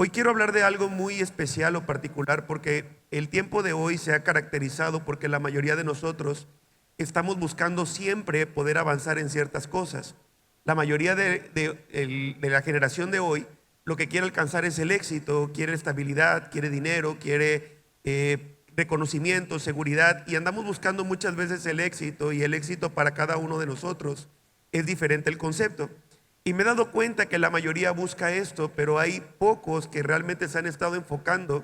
Hoy quiero hablar de algo muy especial o particular porque el tiempo de hoy se ha caracterizado porque la mayoría de nosotros estamos buscando siempre poder avanzar en ciertas cosas. La mayoría de la generación de hoy lo que quiere alcanzar es el éxito, quiere estabilidad, quiere dinero, quiere reconocimiento, seguridad, y andamos buscando muchas veces el éxito, y el éxito para cada uno de nosotros es diferente el concepto. Y me he dado cuenta que la mayoría busca esto, pero hay pocos que realmente se han estado enfocando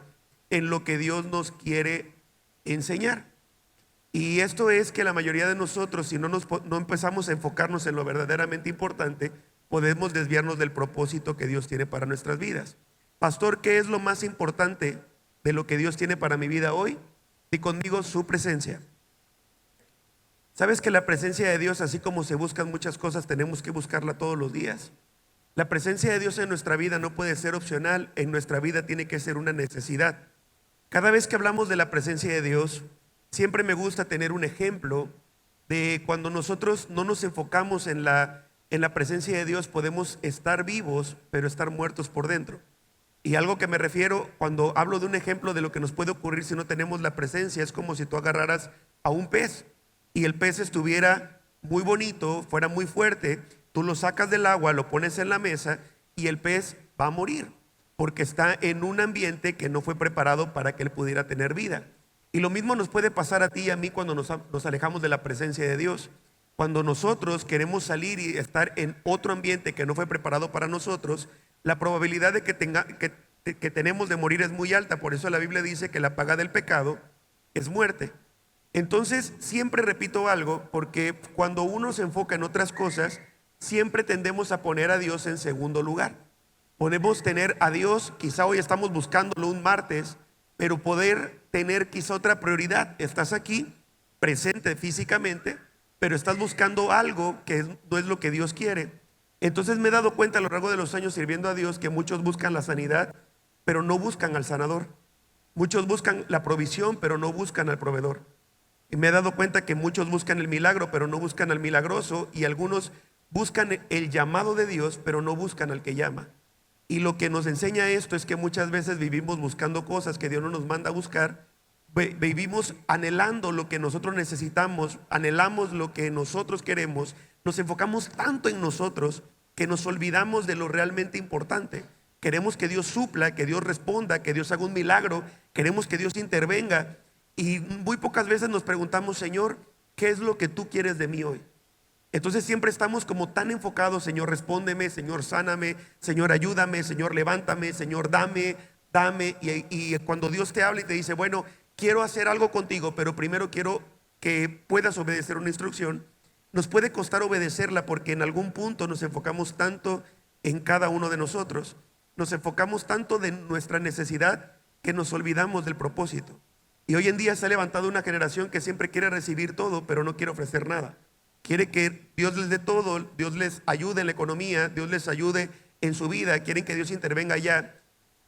en lo que Dios nos quiere enseñar. Y esto es que la mayoría de nosotros, si no empezamos a enfocarnos en lo verdaderamente importante, podemos desviarnos del propósito que Dios tiene para nuestras vidas. Pastor, ¿qué es lo más importante de lo que Dios tiene para mi vida hoy? Y conmigo, su presencia. ¿Sabes que la presencia de Dios, así como se buscan muchas cosas, tenemos que buscarla todos los días? La presencia de Dios en nuestra vida no puede ser opcional, en nuestra vida tiene que ser una necesidad. Cada vez que hablamos de la presencia de Dios, siempre me gusta tener un ejemplo de cuando nosotros no nos enfocamos en la presencia de Dios, podemos estar vivos, pero estar muertos por dentro. Y algo que me refiero cuando hablo de un ejemplo de lo que nos puede ocurrir si no tenemos la presencia, es como si tú agarraras a un pez y el pez estuviera muy bonito, fuera muy fuerte, tú lo sacas del agua, lo pones en la mesa y el pez va a morir, porque está en un ambiente que no fue preparado para que él pudiera tener vida. Y lo mismo nos puede pasar a ti y a mí cuando nos alejamos de la presencia de Dios. Cuando nosotros queremos salir y estar en otro ambiente que no fue preparado para nosotros, la probabilidad de que tenemos de morir es muy alta. Por eso la Biblia dice que la paga del pecado es muerte. Entonces siempre repito algo, porque cuando uno se enfoca en otras cosas, siempre tendemos a poner a Dios en segundo lugar. Podemos tener a Dios, quizá hoy estamos buscándolo un martes, pero poder tener quizá otra prioridad. Estás aquí, presente físicamente, pero estás buscando algo que no es lo que Dios quiere. Entonces me he dado cuenta a lo largo de los años sirviendo a Dios que muchos buscan la sanidad, pero no buscan al sanador. Muchos buscan la provisión, pero no buscan al proveedor. Y me he dado cuenta que muchos buscan el milagro, pero no buscan al milagroso, y algunos buscan el llamado de Dios, pero no buscan al que llama. Y lo que nos enseña esto es que muchas veces vivimos buscando cosas que Dios no nos manda a buscar. Vivimos anhelando lo que nosotros necesitamos, anhelamos lo que nosotros queremos, nos enfocamos tanto en nosotros que nos olvidamos de lo realmente importante. Queremos que Dios supla, que Dios responda, que Dios haga un milagro, queremos que Dios intervenga, y muy pocas veces nos preguntamos: Señor, ¿qué es lo que tú quieres de mí hoy? Entonces siempre estamos como tan enfocados: Señor, respóndeme, Señor, sáname, Señor, ayúdame, Señor, levántame, Señor, dame. Y cuando Dios te habla y te dice: bueno, quiero hacer algo contigo, pero primero quiero que puedas obedecer una instrucción, nos puede costar obedecerla, porque en algún punto nos enfocamos tanto en cada uno de nosotros, nos enfocamos tanto de nuestra necesidad, que nos olvidamos del propósito. Y hoy en día se ha levantado una generación que siempre quiere recibir todo, pero no quiere ofrecer nada. Quiere que Dios les dé todo, Dios les ayude en la economía, Dios les ayude en su vida, quieren que Dios intervenga allá.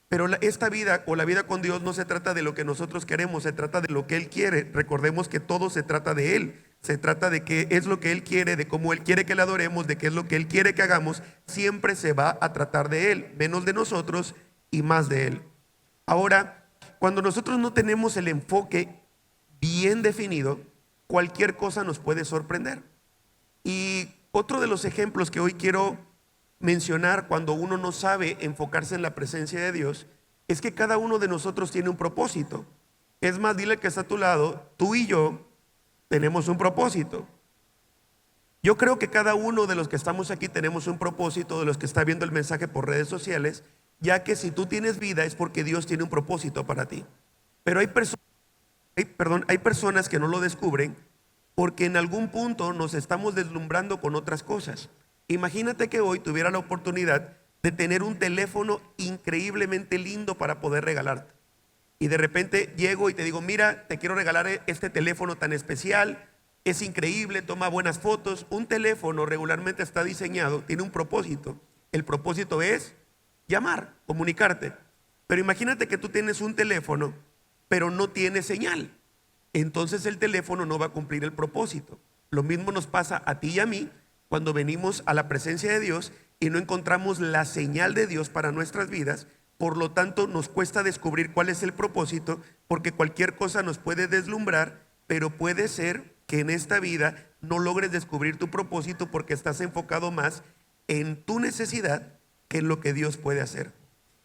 Pero esta vida o la vida con Dios no se trata de lo que nosotros queremos, se trata de lo que Él quiere. Recordemos que todo se trata de Él, se trata de qué es lo que Él quiere, de cómo Él quiere que le adoremos, de qué es lo que Él quiere que hagamos. Siempre se va a tratar de Él, menos de nosotros y más de Él. Ahora, cuando nosotros no tenemos el enfoque bien definido, cualquier cosa nos puede sorprender. Y otro de los ejemplos que hoy quiero mencionar cuando uno no sabe enfocarse en la presencia de Dios es que cada uno de nosotros tiene un propósito. Es más, dile al que está a tu lado: tú y yo tenemos un propósito. Yo creo que cada uno de los que estamos aquí tenemos un propósito, de los que está viendo el mensaje por redes sociales, ya que si tú tienes vida es porque Dios tiene un propósito para ti. Pero hay personas que no lo descubren porque en algún punto nos estamos deslumbrando con otras cosas. Imagínate que hoy tuviera la oportunidad de tener un teléfono increíblemente lindo para poder regalarte. Y de repente llego y te digo: mira, te quiero regalar este teléfono tan especial, es increíble, toma buenas fotos. Un teléfono regularmente está diseñado, tiene un propósito. El propósito es llamar, comunicarte. Pero imagínate que tú tienes un teléfono, pero no tiene señal. Entonces el teléfono no va a cumplir el propósito. Lo mismo nos pasa a ti y a mí cuando venimos a la presencia de Dios y no encontramos la señal de Dios para nuestras vidas. por lo tanto nos cuesta descubrir cuál es el propósito, porque cualquier cosa nos puede deslumbrar, pero puede ser que en esta vida no logres descubrir tu propósito porque estás enfocado más en tu necesidad que en lo que Dios puede hacer.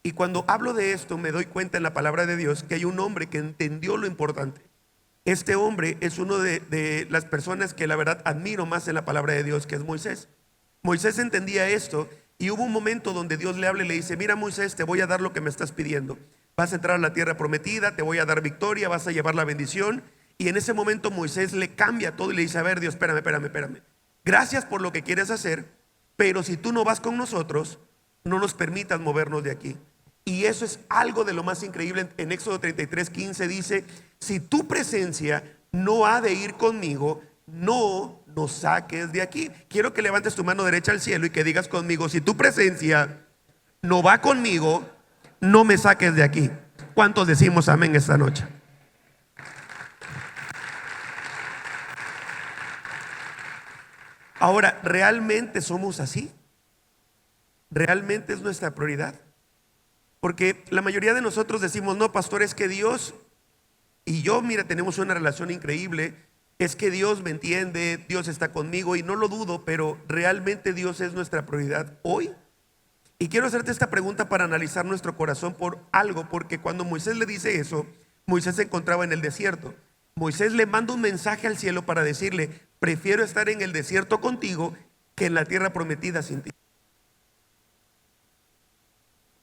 Y cuando hablo de esto me doy cuenta en la palabra de Dios que hay un hombre que entendió lo importante. Este hombre es uno de las personas que la verdad admiro más en la palabra de Dios, que es Moisés. Moisés entendía esto y hubo un momento donde Dios le habla y le dice: mira, Moisés, te voy a dar lo que me estás pidiendo. Vas a entrar a la tierra prometida, te voy a dar victoria, vas a llevar la bendición. Y en ese momento Moisés le cambia todo y le dice: a ver, Dios, espérame. Gracias por lo que quieres hacer, pero si tú no vas con nosotros, no nos permitas movernos de aquí. Y eso es algo de lo más increíble. En Éxodo 33:15 dice: si tu presencia no ha de ir conmigo, no nos saques de aquí. Quiero que levantes tu mano derecha al cielo y que digas conmigo: si tu presencia no va conmigo, no me saques de aquí. ¿Cuántos decimos amén esta noche? Ahora, ¿realmente somos así? ¿Realmente es nuestra prioridad? Porque la mayoría de nosotros decimos: no, pastor, es que Dios y yo, mira, tenemos una relación increíble, es que Dios me entiende, Dios está conmigo, y no lo dudo, pero ¿realmente Dios es nuestra prioridad hoy? Y quiero hacerte esta pregunta para analizar nuestro corazón por algo, porque cuando Moisés le dice eso, Moisés se encontraba en el desierto. Moisés le manda un mensaje al cielo para decirle: prefiero estar en el desierto contigo que en la tierra prometida sin ti.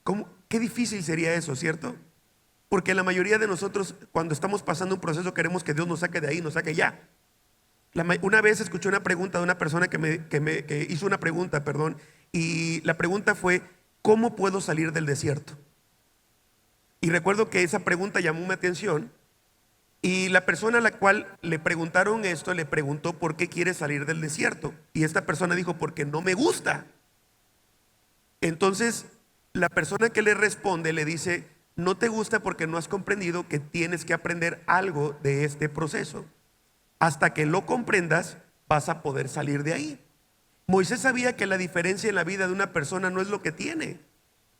¿Cómo? Qué difícil sería eso, ¿cierto? Porque la mayoría de nosotros, cuando estamos pasando un proceso, queremos que Dios nos saque de ahí, nos saque ya. Una vez escuché una pregunta de una persona que hizo una pregunta, perdón, y la pregunta fue: ¿cómo puedo salir del desierto? Y recuerdo que esa pregunta llamó mi atención, y la persona a la cual le preguntaron esto le preguntó: ¿por qué quiere salir del desierto? Y esta persona dijo: porque no me gusta. Entonces la persona que le responde le dice: no te gusta porque no has comprendido que tienes que aprender algo de este proceso. Hasta que lo comprendas, vas a poder salir de ahí. Moisés sabía que la diferencia en la vida de una persona no es lo que tiene.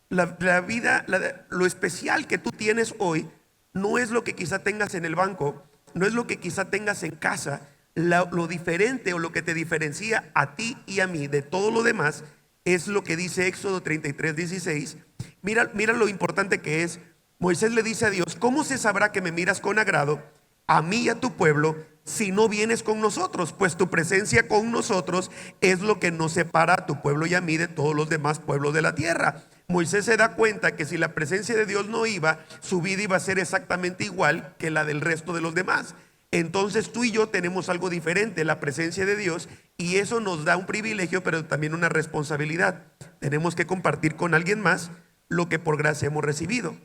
La vida, lo especial que tú tienes hoy, no es lo que quizá tengas en el banco, no es lo que quizá tengas en casa. Lo diferente o lo que te diferencia a ti y a mí de todo lo demás es lo que dice Éxodo 33:16. Mira lo importante que es. Moisés le dice a Dios: ¿cómo se sabrá que me miras con agrado a mí y a tu pueblo si no vienes con nosotros? Pues tu presencia con nosotros es lo que nos separa a tu pueblo y a mí de todos los demás pueblos de la tierra. Moisés se da cuenta que si la presencia de Dios no iba, su vida iba a ser exactamente igual que la del resto de los demás. Entonces tú y yo tenemos algo diferente, la presencia de Dios, y eso nos da un privilegio, pero también una responsabilidad. Tenemos que compartir con alguien más lo que por gracia hemos recibido.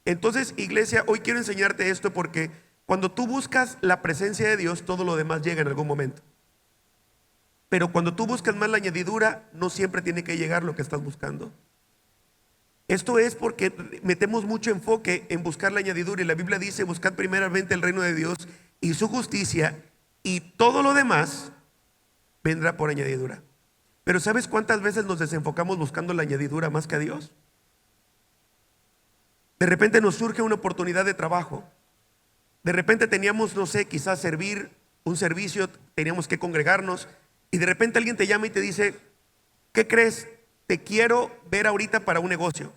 Entonces, iglesia, hoy quiero enseñarte esto, porque cuando tú buscas la presencia de Dios, todo lo demás llega en algún momento. Pero cuando tú buscas más la añadidura, no siempre tiene que llegar lo que estás buscando. Esto es porque metemos mucho enfoque en buscar la añadidura, y la Biblia dice: buscad primeramente el reino de Dios y su justicia, y todo lo demás vendrá por añadidura. Pero ¿sabes cuántas veces nos desenfocamos buscando la añadidura más que a Dios? De repente nos surge una oportunidad de trabajo. De repente teníamos, no sé, quizás servir un servicio, teníamos que congregarnos, y de repente alguien te llama y te dice: ¿qué crees? Te quiero ver ahorita para un negocio.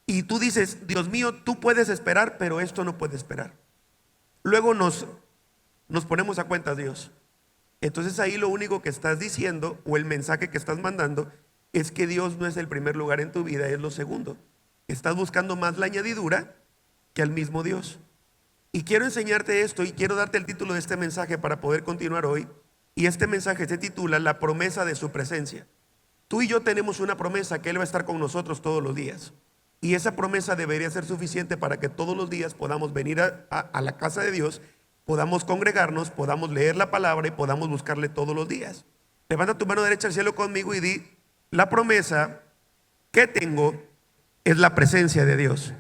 Y tú dices: Dios mío, tú puedes esperar, pero esto no puede esperar. Luego nos ponemos a cuentas, Dios. Entonces ahí lo único que estás diciendo, o el mensaje que estás mandando, es que Dios no es el primer lugar en tu vida, es lo segundo. Estás buscando más la añadidura que al mismo Dios. Y quiero enseñarte esto, y quiero darte el título de este mensaje para poder continuar hoy. Y este mensaje se titula: la promesa de su presencia. Tú y yo tenemos una promesa, que Él va a estar con nosotros todos los días. Y esa promesa debería ser suficiente para que todos los días podamos venir a la casa de Dios, podamos congregarnos, podamos leer la palabra y podamos buscarle todos los días. Levanta tu mano derecha al cielo conmigo y di: la promesa que tengo es la presencia de Dios.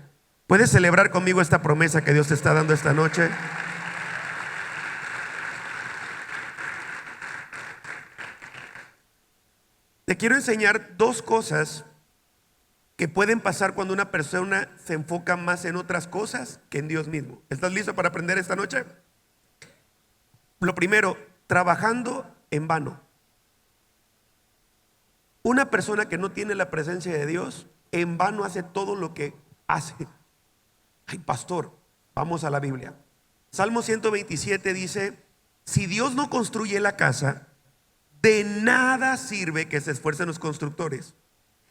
¿Puedes celebrar conmigo esta promesa que Dios te está dando esta noche? Te quiero enseñar dos cosas que pueden pasar cuando una persona se enfoca más en otras cosas que en Dios mismo. ¿Estás listo para aprender esta noche? Lo primero, trabajando en vano. Una persona que no tiene la presencia de Dios, en vano hace todo lo que hace. Ay, pastor, vamos a la Biblia. Salmo 127 dice: si Dios no construye la casa, de nada sirve que se esfuercen los constructores.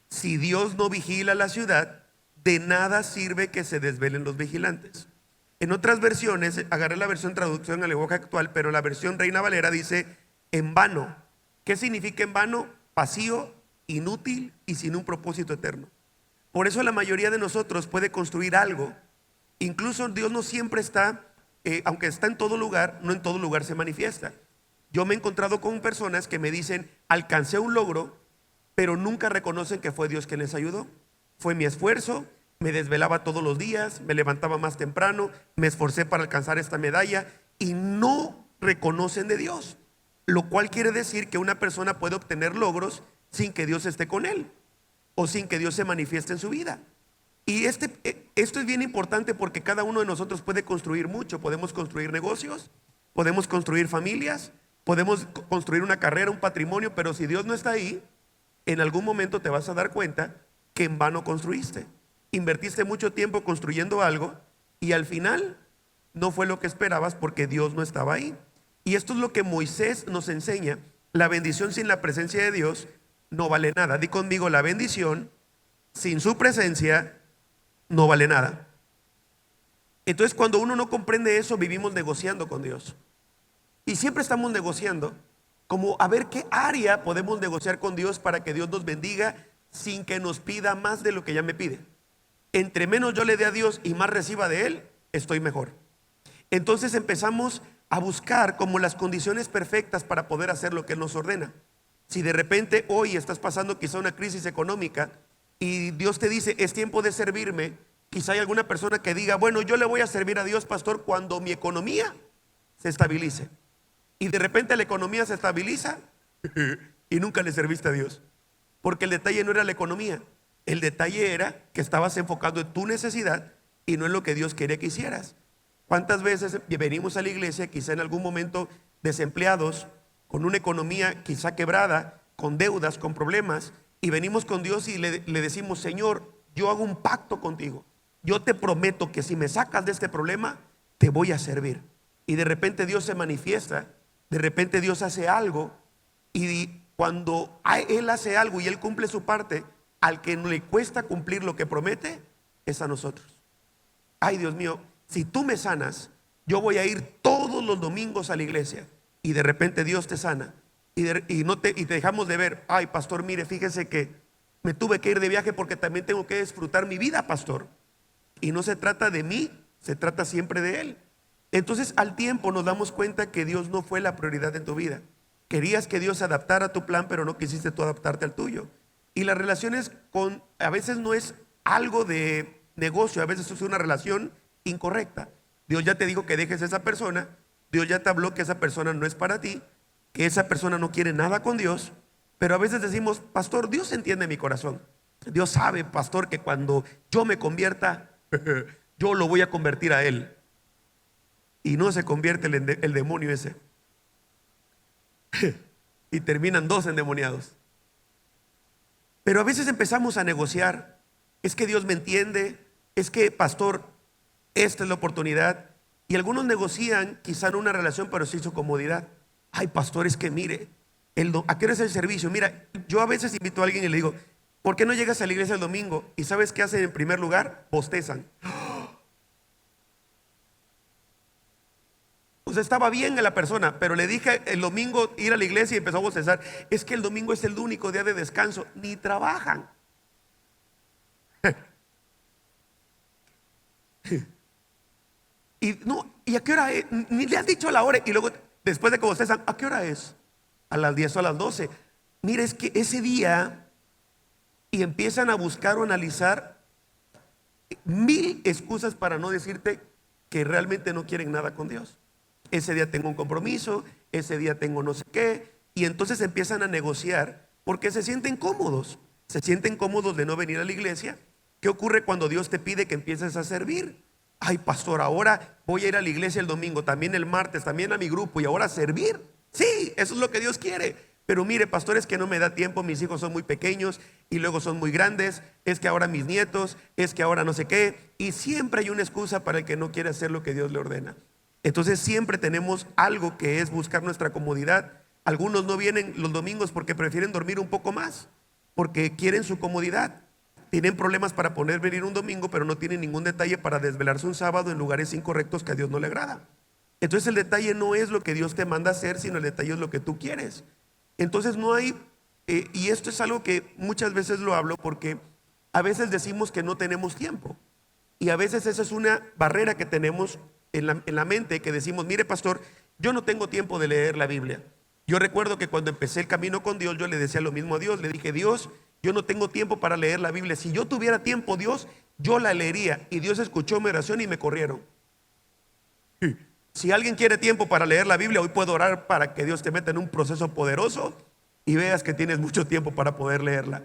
Si Dios no vigila la ciudad, de nada sirve que se desvelen los vigilantes. En otras versiones, agarré la versión traducción al lenguaje actual, pero la versión Reina Valera dice en vano. ¿Qué significa en vano? Vacío, inútil y sin un propósito eterno. Por eso la mayoría de nosotros puede construir algo. Incluso Dios no siempre está, aunque está en todo lugar, no en todo lugar se manifiesta. Yo me he encontrado con personas que me dicen: alcancé un logro, pero nunca reconocen que fue Dios quien les ayudó. Fue mi esfuerzo, me desvelaba todos los días, me levantaba más temprano, me esforcé para alcanzar esta medalla, y no reconocen de Dios. Lo cual quiere decir que una persona puede obtener logros sin que Dios esté con él o sin que Dios se manifieste en su vida. Y esto es bien importante porque cada uno de nosotros puede construir mucho. Podemos construir negocios, podemos construir familias, podemos construir una carrera, un patrimonio, pero si Dios no está ahí, en algún momento te vas a dar cuenta que en vano construiste. Invertiste mucho tiempo construyendo algo y al final no fue lo que esperabas porque Dios no estaba ahí. Y esto es lo que Moisés nos enseña. La bendición sin la presencia de Dios no vale nada. Di conmigo: la bendición sin su presencia no vale nada. Entonces, cuando uno no comprende eso, vivimos negociando con Dios. Y siempre estamos negociando, como a ver qué área podemos negociar con Dios para que Dios nos bendiga sin que nos pida más de lo que ya me pide. Entre menos yo le dé a Dios y más reciba de Él, estoy mejor. Entonces empezamos a buscar como las condiciones perfectas para poder hacer lo que Él nos ordena. Si de repente hoy estás pasando quizá una crisis económica y Dios te dice: es tiempo de servirme, quizá hay alguna persona que diga: bueno, yo le voy a servir a Dios, pastor, cuando mi economía se estabilice. Y de repente la economía se estabiliza y nunca le serviste a Dios, porque el detalle no era la economía, el detalle era que estabas enfocado en tu necesidad y no en lo que Dios quería que hicieras. ¿Cuántas veces venimos a la iglesia quizá en algún momento desempleados, con una economía quizá quebrada, con deudas, con problemas, y venimos con Dios y le decimos: Señor, yo hago un pacto contigo, yo te prometo que si me sacas de este problema, te voy a servir? Y de repente Dios se manifiesta, de repente Dios hace algo, y cuando Él hace algo y Él cumple su parte, al que le cuesta cumplir lo que promete es a nosotros. Ay, Dios mío, si tú me sanas, yo voy a ir todos los domingos a la iglesia. Y de repente Dios te sana y te dejamos de ver: ay, pastor, mire, fíjese que me tuve que ir de viaje porque también tengo que disfrutar mi vida, pastor. Y no se trata de mí, se trata siempre de Él. Entonces al tiempo nos damos cuenta que Dios no fue la prioridad en tu vida. Querías que Dios se adaptara a tu plan, pero no quisiste tú adaptarte al tuyo. Y las relaciones a veces no es algo de negocio, a veces es una relación incorrecta. Dios ya te dijo que dejes a esa persona, Dios ya te habló que esa persona no es para ti, que esa persona no quiere nada con Dios, pero a veces decimos: pastor, Dios entiende mi corazón. Dios sabe, pastor, que cuando yo me convierta, yo lo voy a convertir a Él. Y no se convierte el demonio ese. Y terminan dos endemoniados. Pero a veces empezamos a negociar: es que Dios me entiende, es que, pastor, esta es la oportunidad. Y algunos negocian quizá en una relación, pero sin su comodidad. Ay, pastor, es que mire, ¿a qué hora es el servicio? Mira, yo a veces invito a alguien y le digo: ¿por qué no llegas a la iglesia el domingo? ¿Y sabes qué hacen en primer lugar? Bostezan. O sea, estaba bien a la persona, pero le dije el domingo ir a la iglesia y empezó a bostezar. Es que el domingo es el único día de descanso. Ni trabajan. ¿Y a qué hora es? Ni le has dicho la hora. Y luego, después de que bostezan, ¿a qué hora es? A las 10 o a las 12. Mira, es que ese día, y empiezan a buscar o analizar 1000 excusas para no decirte que realmente no quieren nada con Dios. Ese día tengo un compromiso, ese día tengo no sé qué, y entonces empiezan a negociar porque se sienten cómodos. se sienten cómodos de no venir a la iglesia. ¿Qué ocurre cuando Dios te pide que empieces a servir? Ay, pastor, ahora voy a ir a la iglesia el domingo, también el martes, también a mi grupo, y ahora servir. Sí, eso es lo que Dios quiere. Pero mire, pastor, es que no me da tiempo, mis hijos son muy pequeños y luego son muy grandes, es que ahora mis nietos, es que ahora no sé qué, y siempre hay una excusa para el que no quiere hacer lo que Dios le ordena. Entonces siempre tenemos algo que es buscar nuestra comodidad. Algunos no vienen los domingos porque prefieren dormir un poco más, porque quieren su comodidad. Tienen problemas para poder venir un domingo, pero no tienen ningún detalle para desvelarse un sábado en lugares incorrectos que a Dios no le agrada. Entonces el detalle no es lo que Dios te manda a hacer, sino el detalle es lo que tú quieres. Entonces no hay, y esto es algo que muchas veces lo hablo porque a veces decimos que no tenemos tiempo. Y a veces esa es una barrera que tenemos en la mente, que decimos, mire pastor, yo no tengo tiempo de leer la Biblia. Yo recuerdo que cuando empecé el camino con Dios, yo le decía lo mismo a Dios. Le dije, Dios, yo no tengo tiempo para leer la Biblia. Si yo tuviera tiempo, Dios, yo la leería. Y Dios escuchó mi oración y me corrieron. Si alguien quiere tiempo para leer la Biblia, hoy puedo orar para que Dios te meta en un proceso poderoso y veas que tienes mucho tiempo para poder leerla.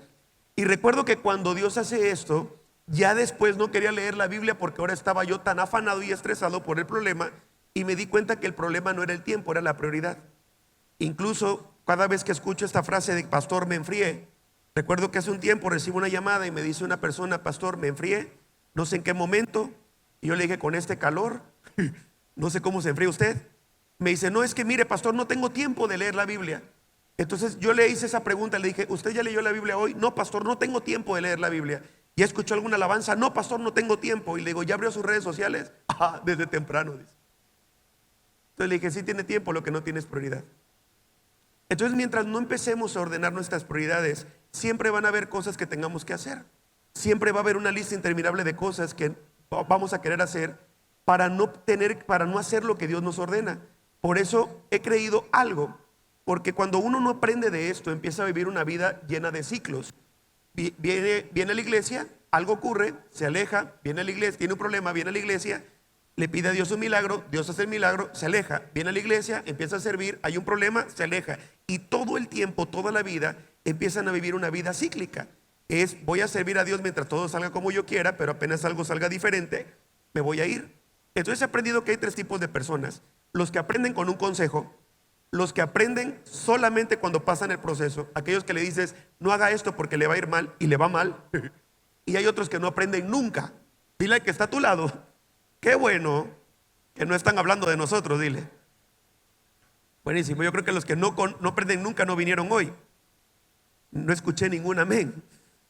Y recuerdo que cuando Dios hace esto, ya después no quería leer la Biblia porque ahora estaba yo tan afanado y estresado por el problema, y me di cuenta que el problema no era el tiempo, era la prioridad. Incluso cada vez que escucho esta frase de pastor, me enfrié, recuerdo que hace un tiempo recibo una llamada y me dice una persona, pastor, me enfrié, no sé en qué momento. Y yo le dije, con este calor, no sé cómo se enfría usted. Me dice, no, es que mire pastor, no tengo tiempo de leer la Biblia. Entonces yo le hice esa pregunta, le dije, ¿usted ya leyó la Biblia hoy? No pastor, no tengo tiempo de leer la Biblia. ¿Ya escuchó alguna alabanza? No pastor, no tengo tiempo. Y le digo, ¿ya abrió sus redes sociales? Ah, desde temprano, dice. Entonces le dije, sí tiene tiempo, lo que no tiene es prioridad. Entonces mientras no empecemos a ordenar nuestras prioridades, siempre van a haber cosas que tengamos que hacer. Siempre va a haber una lista interminable de cosas que vamos a querer hacer para no hacer lo que Dios nos ordena. Por eso he creído algo, porque cuando uno no aprende de esto, empieza a vivir una vida llena de ciclos. Viene a la iglesia, algo ocurre, se aleja, viene a la iglesia, tiene un problema, viene a la iglesia, le pide a Dios un milagro, Dios hace el milagro, se aleja, viene a la iglesia, empieza a servir, hay un problema, se aleja. Y todo el tiempo, toda la vida, empiezan a vivir una vida cíclica. Voy a servir a Dios mientras todo salga como yo quiera, pero apenas algo salga diferente, me voy a ir. Entonces he aprendido que hay tres tipos de personas: los que aprenden con un consejo, los que aprenden solamente cuando pasan el proceso, aquellos que le dices, no haga esto porque le va a ir mal y le va mal, y hay otros que no aprenden nunca. Dile al que está a tu lado, qué bueno que no están hablando de nosotros, dile. Buenísimo, yo creo que los que no aprenden nunca no vinieron hoy. No escuché ningún amén,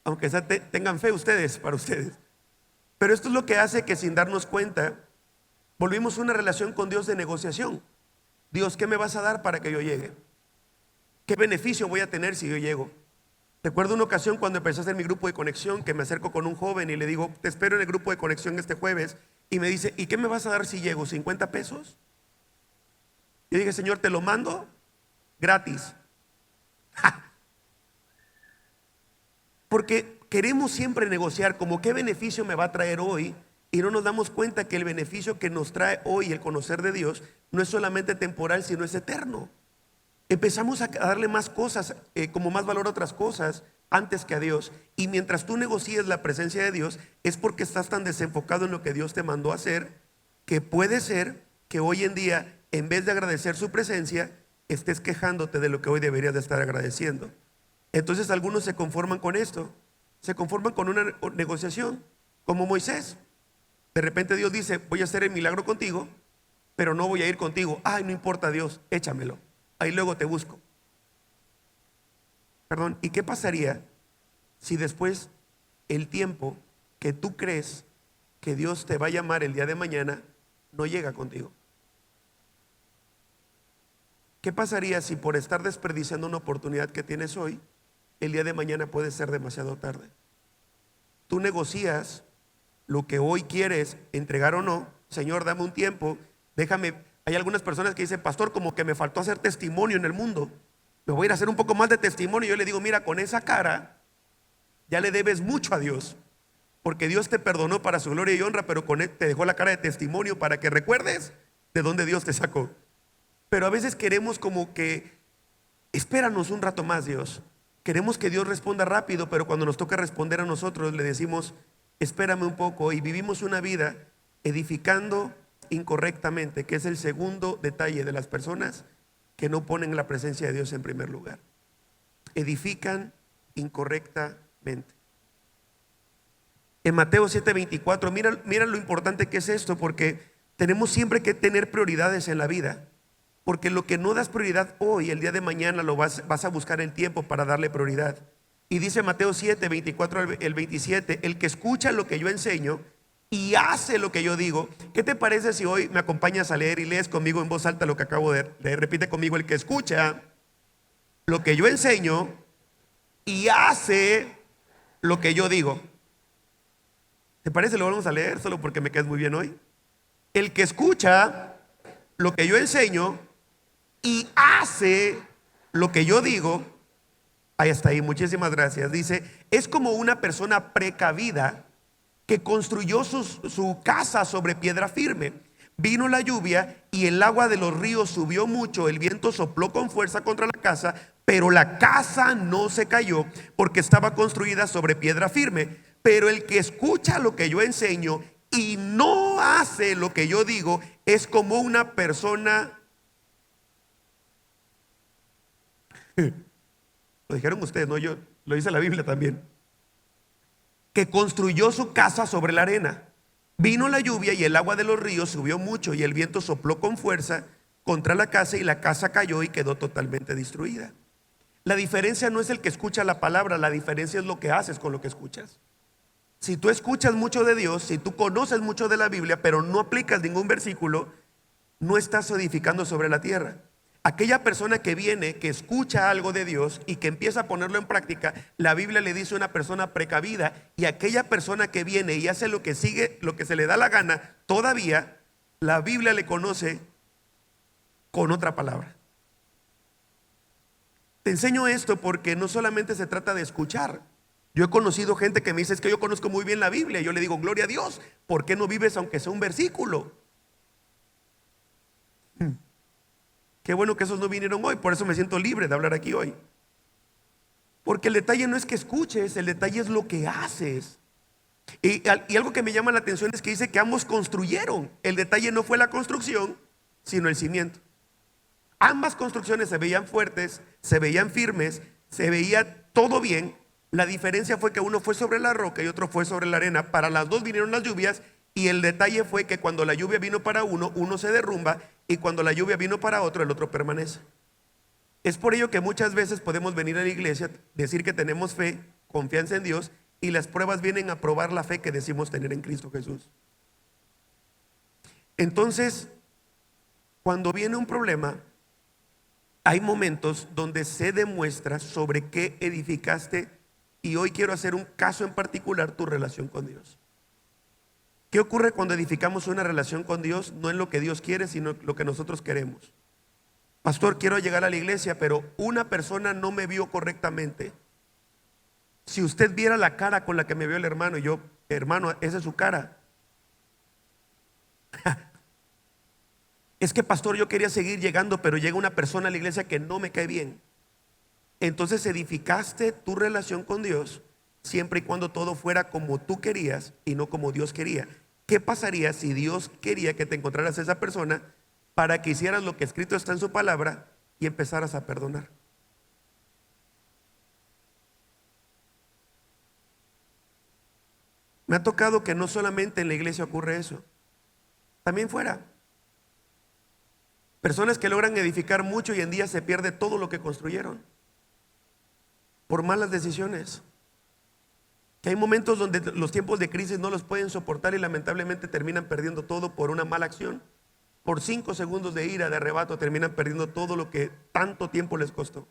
aunque tengan fe ustedes, para ustedes. Pero esto es lo que hace que sin darnos cuenta, volvimos una relación con Dios de negociación. Dios, ¿qué me vas a dar para que yo llegue? ¿Qué beneficio voy a tener si yo llego? Recuerdo una ocasión cuando empecé a hacer mi grupo de conexión, que me acerco con un joven y le digo, te espero en el grupo de conexión este jueves. Y me dice, ¿y qué me vas a dar si llego? ¿50 pesos? Y dije, Señor, te lo mando gratis. ¡Ja! Porque queremos siempre negociar como qué beneficio me va a traer hoy, y no nos damos cuenta que el beneficio que nos trae hoy el conocer de Dios no es solamente temporal, sino es eterno. Empezamos a darle más cosas, como más valor a otras cosas antes que a Dios. Y mientras tú negocies la presencia de Dios, es porque estás tan desenfocado en lo que Dios te mandó a hacer, que puede ser que hoy en día, en vez de agradecer su presencia, estés quejándote de lo que hoy deberías de estar agradeciendo. Entonces algunos se conforman con esto, se conforman con una negociación, como Moisés. De repente Dios dice, voy a hacer el milagro contigo, pero no voy a ir contigo. Ay, no importa, Dios, échamelo, ahí luego te busco. Perdón, ¿y qué pasaría si después el tiempo que tú crees que Dios te va a llamar el día de mañana no llega contigo? ¿Qué pasaría si por estar desperdiciando una oportunidad que tienes hoy, el día de mañana puede ser demasiado tarde? Tú negocias lo que hoy quieres entregar o no. Señor, dame un tiempo, déjame. Hay algunas personas que dicen, pastor, como que me faltó hacer testimonio en el mundo, me voy a ir a hacer un poco más de testimonio. Yo le digo, mira, con esa cara ya le debes mucho a Dios, porque Dios te perdonó para su gloria y honra, pero con él te dejó la cara de testimonio para que recuerdes de dónde Dios te sacó. Pero a veces queremos como que, espéranos un rato más, Dios. Queremos que Dios responda rápido, pero cuando nos toca responder a nosotros le decimos, espérame un poco, y vivimos una vida edificando incorrectamente, que es el segundo detalle de las personas que no ponen la presencia de Dios en primer lugar. Edifican incorrectamente. En Mateo 7:24, mira lo importante que es esto, porque tenemos siempre que tener prioridades en la vida. Porque lo que no das prioridad hoy, el día de mañana lo vas a buscar el tiempo para darle prioridad. Y dice Mateo 7:24 al 27, el que escucha lo que yo enseño y hace lo que yo digo. ¿Qué te parece si hoy me acompañas a leer y lees conmigo en voz alta lo que acabo de leer? Repite conmigo, el que escucha lo que yo enseño y hace lo que yo digo. ¿Te parece? Lo vamos a leer solo porque me quedas muy bien hoy. El que escucha lo que yo enseño y hace lo que yo digo. Ahí está, ahí, muchísimas gracias. Dice, es como una persona precavida que construyó su casa sobre piedra firme. Vino la lluvia y el agua de los ríos subió mucho, el viento sopló con fuerza contra la casa, pero la casa no se cayó porque estaba construida sobre piedra firme. Pero el que escucha lo que yo enseño y no hace lo que yo digo es como una persona. Lo dijeron ustedes, no yo, lo dice la Biblia también. Que construyó su casa sobre la arena. Vino la lluvia y el agua de los ríos subió mucho y el viento sopló con fuerza contra la casa y la casa cayó y quedó totalmente destruida. La diferencia no es el que escucha la palabra, la diferencia es lo que haces con lo que escuchas. Si tú escuchas mucho de Dios, si tú conoces mucho de la Biblia, pero no aplicas ningún versículo, no estás edificando sobre la tierra. Aquella persona que viene, que escucha algo de Dios y que empieza a ponerlo en práctica, la Biblia le dice una persona precavida. Y aquella persona que viene y hace lo que sigue, lo que se le da la gana, todavía la Biblia le conoce con otra palabra. Te enseño esto porque no solamente se trata de escuchar. Yo he conocido gente que me dice, es que yo conozco muy bien la Biblia. Yo le digo, gloria a Dios, ¿por qué no vives aunque sea un versículo? Qué bueno que esos no vinieron hoy, por eso me siento libre de hablar aquí hoy. Porque el detalle no es que escuches, el detalle es lo que haces. Y algo que me llama la atención es que dice que ambos construyeron. El detalle no fue la construcción, sino el cimiento. Ambas construcciones se veían fuertes, se veían firmes, se veía todo bien. La diferencia fue que uno fue sobre la roca y otro fue sobre la arena. Para las dos vinieron las lluvias. Y el detalle fue que cuando la lluvia vino para uno, uno se derrumba, y cuando la lluvia vino para otro, el otro permanece. Es por ello que muchas veces podemos venir a la iglesia, decir que tenemos fe, confianza en Dios, y las pruebas vienen a probar la fe que decimos tener en Cristo Jesús. Entonces, cuando viene un problema, hay momentos donde se demuestra sobre qué edificaste, y hoy quiero hacer un caso en particular, tu relación con Dios. ¿Qué ocurre cuando edificamos una relación con Dios? No en lo que Dios quiere, sino lo que nosotros queremos. Pastor, quiero llegar a la iglesia, pero una persona no me vio correctamente. Si usted viera la cara con la que me vio el hermano, y yo, hermano, esa es su cara. Es que, pastor, yo quería seguir llegando, pero llega una persona a la iglesia que no me cae bien. Entonces edificaste tu relación con Dios siempre y cuando todo fuera como tú querías y no como Dios quería. ¿Qué pasaría si Dios quería que te encontraras a esa persona para que hicieras lo que escrito está en su palabra y empezaras a perdonar? Me ha tocado que no solamente en la iglesia ocurre eso, también fuera. Personas que logran edificar mucho y en día se pierde todo lo que construyeron por malas decisiones. Que hay momentos donde los tiempos de crisis no los pueden soportar y lamentablemente terminan perdiendo todo por una mala acción. Por 5 segundos de ira, de arrebato, terminan perdiendo todo lo que tanto tiempo les costó.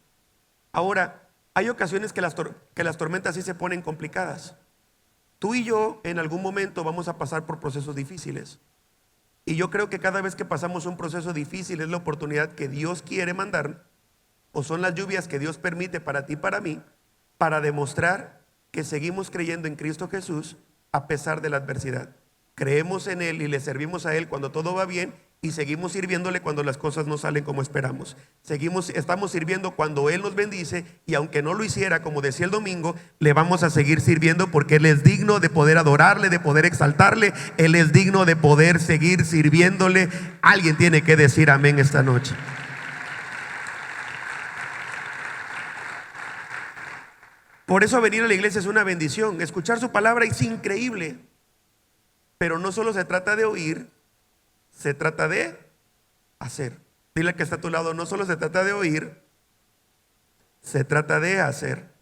Ahora, hay ocasiones que las tormentas sí se ponen complicadas. Tú y yo en algún momento vamos a pasar por procesos difíciles. Y yo creo que cada vez que pasamos un proceso difícil es la oportunidad que Dios quiere mandar, o son las lluvias que Dios permite para ti y para mí, para demostrar que seguimos creyendo en Cristo Jesús a pesar de la adversidad. Creemos en Él y le servimos a Él cuando todo va bien, y seguimos sirviéndole cuando las cosas no salen como esperamos. Estamos sirviendo cuando Él nos bendice, y aunque no lo hiciera, como decía el domingo, le vamos a seguir sirviendo porque Él es digno de poder adorarle, de poder exaltarle. Él es digno de poder seguir sirviéndole. Alguien tiene que decir amén esta noche. Por eso venir a la iglesia es una bendición. Escuchar su palabra es increíble. Pero no solo se trata de oír, se trata de hacer. Dile al que está a tu lado, no solo se trata de oír, se trata de hacer.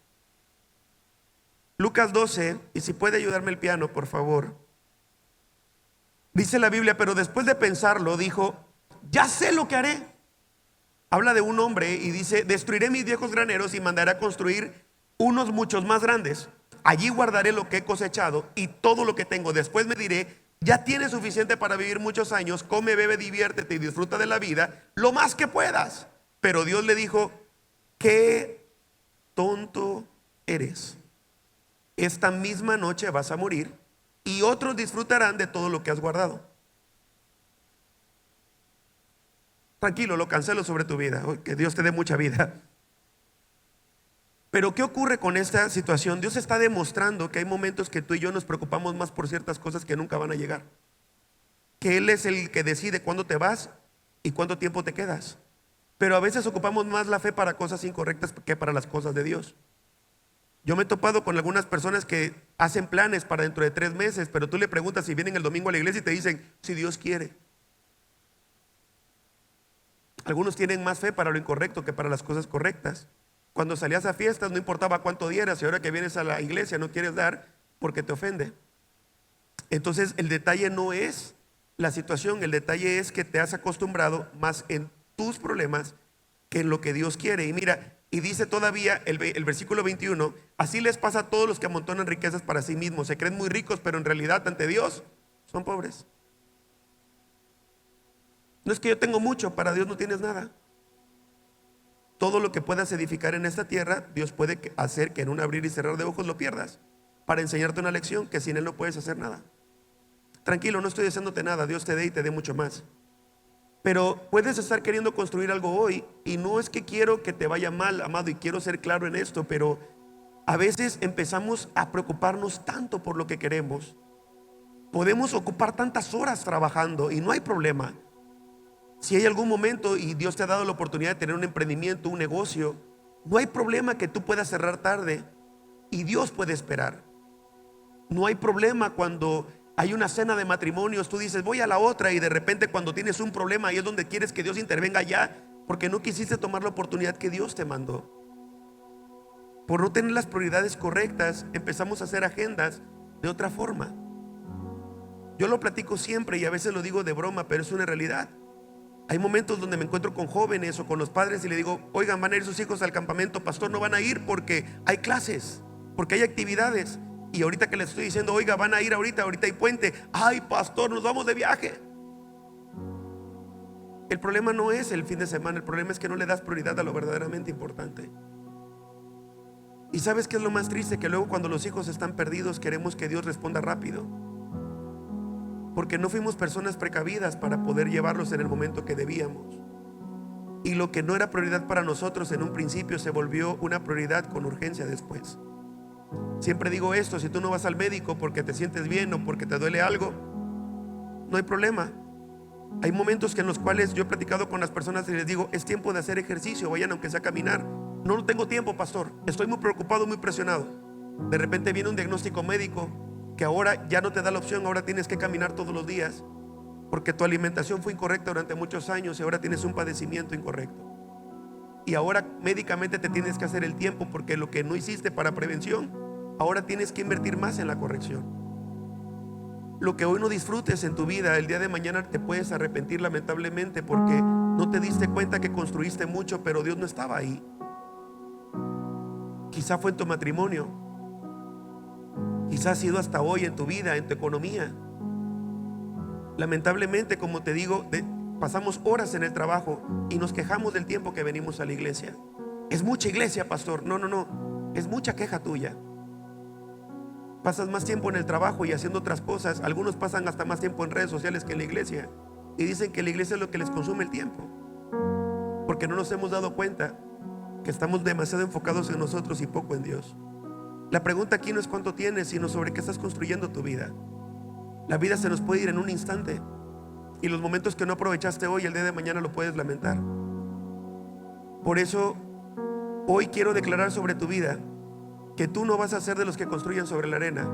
Lucas 12, y si puede ayudarme el piano, por favor. Dice la Biblia, pero después de pensarlo, dijo, ya sé lo que haré. Habla de un hombre y dice, destruiré mis viejos graneros y mandaré a construir unos muchos más grandes. Allí guardaré lo que he cosechado y todo lo que tengo. Después me diré, ya tienes suficiente para vivir muchos años. Come, bebe, diviértete y disfruta de la vida lo más que puedas. Pero Dios le dijo, qué tonto eres. Esta misma noche vas a morir y otros disfrutarán de todo lo que has guardado. Tranquilo, lo cancelo sobre tu vida. Que Dios te dé mucha vida. Pero ¿qué ocurre con esta situación? Dios está demostrando que hay momentos que tú y yo nos preocupamos más por ciertas cosas que nunca van a llegar. Que Él es el que decide cuándo te vas y cuánto tiempo te quedas. Pero a veces ocupamos más la fe para cosas incorrectas que para las cosas de Dios. Yo me he topado con algunas personas que hacen planes para dentro de 3 meses, pero tú le preguntas si vienen el domingo a la iglesia y te dicen, si Dios quiere. Algunos tienen más fe para lo incorrecto que para las cosas correctas. Cuando salías a fiestas no importaba cuánto dieras, y ahora que vienes a la iglesia no quieres dar porque te ofende. Entonces el detalle no es la situación, el detalle es que te has acostumbrado más en tus problemas que en lo que Dios quiere. Y mira, y dice todavía el versículo 21, así les pasa a todos los que amontonan riquezas para sí mismos. Se creen muy ricos, pero en realidad ante Dios son pobres. No es que yo tengo mucho, para Dios no tienes nada. Todo lo que puedas edificar en esta tierra, Dios puede hacer que en un abrir y cerrar de ojos lo pierdas, para enseñarte una lección que sin Él no puedes hacer nada. Tranquilo, no estoy diciéndote nada, Dios te dé y te dé mucho más. Pero puedes estar queriendo construir algo hoy, y no es que quiero que te vaya mal, amado, y quiero ser claro en esto, pero a veces empezamos a preocuparnos tanto por lo que queremos. Podemos ocupar tantas horas trabajando y no hay problema. Si hay algún momento y Dios te ha dado la oportunidad de tener un emprendimiento, un negocio, no hay problema que tú puedas cerrar tarde y Dios puede esperar. No hay problema cuando hay una cena de matrimonios, tú dices voy a la otra, y de repente cuando tienes un problema ahí es donde quieres que Dios intervenga ya, porque no quisiste tomar la oportunidad que Dios te mandó. Por no tener las prioridades correctas, empezamos a hacer agendas de otra forma. Yo lo platico siempre y a veces lo digo de broma, pero es una realidad. Hay momentos donde me encuentro con jóvenes o con los padres y le digo, oigan, van a ir sus hijos al campamento, pastor, no van a ir porque hay clases, porque hay actividades. Y ahorita que les estoy diciendo, oiga, van a ir ahorita hay puente, ay pastor, nos vamos de viaje. El problema no es el fin de semana, el problema es que no le das prioridad a lo verdaderamente importante. Y ¿sabes qué es lo más triste? Que luego cuando los hijos están perdidos queremos que Dios responda rápido, porque no fuimos personas precavidas para poder llevarlos en el momento que debíamos. Y lo que no era prioridad para nosotros en un principio se volvió una prioridad con urgencia después. Siempre digo esto, si tú no vas al médico porque te sientes bien o porque te duele algo, no hay problema. Hay momentos en los cuales yo he platicado con las personas y les digo, es tiempo de hacer ejercicio, vayan aunque sea a caminar. No tengo tiempo, pastor, estoy muy preocupado, muy presionado. De repente viene un diagnóstico médico que ahora ya no te da la opción, ahora tienes que caminar todos los días porque tu alimentación fue incorrecta durante muchos años y ahora tienes un padecimiento incorrecto. Y ahora médicamente te tienes que hacer el tiempo porque lo que no hiciste para prevención, ahora tienes que invertir más en la corrección. Lo que hoy no disfrutes en tu vida, el día de mañana te puedes arrepentir lamentablemente porque no te diste cuenta que construiste mucho, pero Dios no estaba ahí. Quizá fue en tu matrimonio, quizá ha sido hasta hoy en tu vida, en tu economía. Lamentablemente, como te digo, pasamos horas en el trabajo y nos quejamos del tiempo que venimos a la iglesia. Es mucha iglesia, pastor. No, es mucha queja tuya. Pasas más tiempo en el trabajo y haciendo otras cosas. Algunos pasan hasta más tiempo en redes sociales que en la iglesia. Y dicen que la iglesia es lo que les consume el tiempo, porque no nos hemos dado cuenta que estamos demasiado enfocados en nosotros y poco en Dios. La pregunta aquí no es cuánto tienes, sino sobre qué estás construyendo tu vida. La vida se nos puede ir en un instante, y los momentos que no aprovechaste hoy, el día de mañana lo puedes lamentar. Por eso hoy quiero declarar sobre tu vida que tú no vas a ser de los que construyan sobre la arena,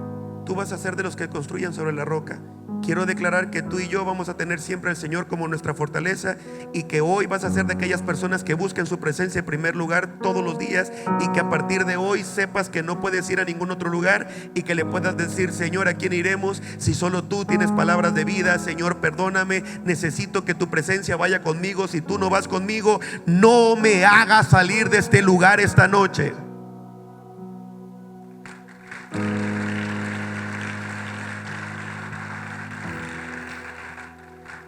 tú vas a ser de los que construyan sobre la roca. Quiero declarar que tú y yo vamos a tener siempre al Señor como nuestra fortaleza, y que hoy vas a ser de aquellas personas que busquen su presencia en primer lugar todos los días, y que a partir de hoy sepas que no puedes ir a ningún otro lugar, y que le puedas decir: Señor, ¿a quién iremos si solo tú tienes palabras de vida? Señor, perdóname, necesito que tu presencia vaya conmigo. Si tú no vas conmigo, no me hagas salir de este lugar esta noche.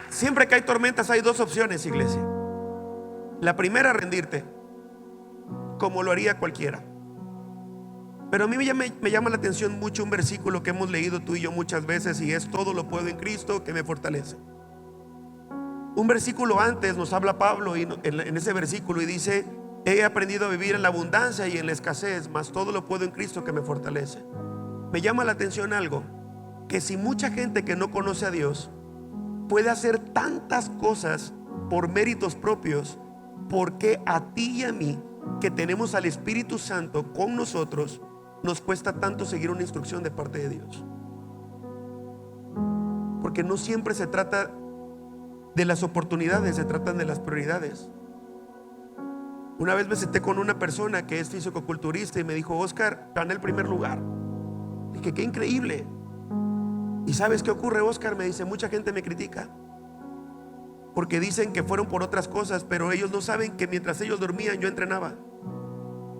Siempre que hay tormentas hay dos opciones, iglesia. La primera, rendirte, como lo haría cualquiera. Pero a mí me llama la atención mucho un versículo que hemos leído tú y yo muchas veces, y es: todo lo puedo en Cristo que me fortalece. Un versículo antes nos habla Pablo en ese versículo, y dice: he aprendido a vivir en la abundancia y en la escasez, mas todo lo puedo en Cristo que me fortalece. Me llama la atención algo, que si mucha gente que no conoce a Dios puede hacer tantas cosas por méritos propios, ¿por qué a ti y a mí, que tenemos al Espíritu Santo con nosotros, nos cuesta tanto seguir una instrucción de parte de Dios? Porque no siempre se trata de las oportunidades, se tratan de las prioridades. Una vez me senté con una persona que es fisicoculturista y me dijo: Oscar, gané el primer lugar. Dije: qué increíble. ¿Y sabes qué ocurre, Oscar? Me dice: mucha gente me critica porque dicen que fueron por otras cosas, pero ellos no saben que mientras ellos dormían yo entrenaba.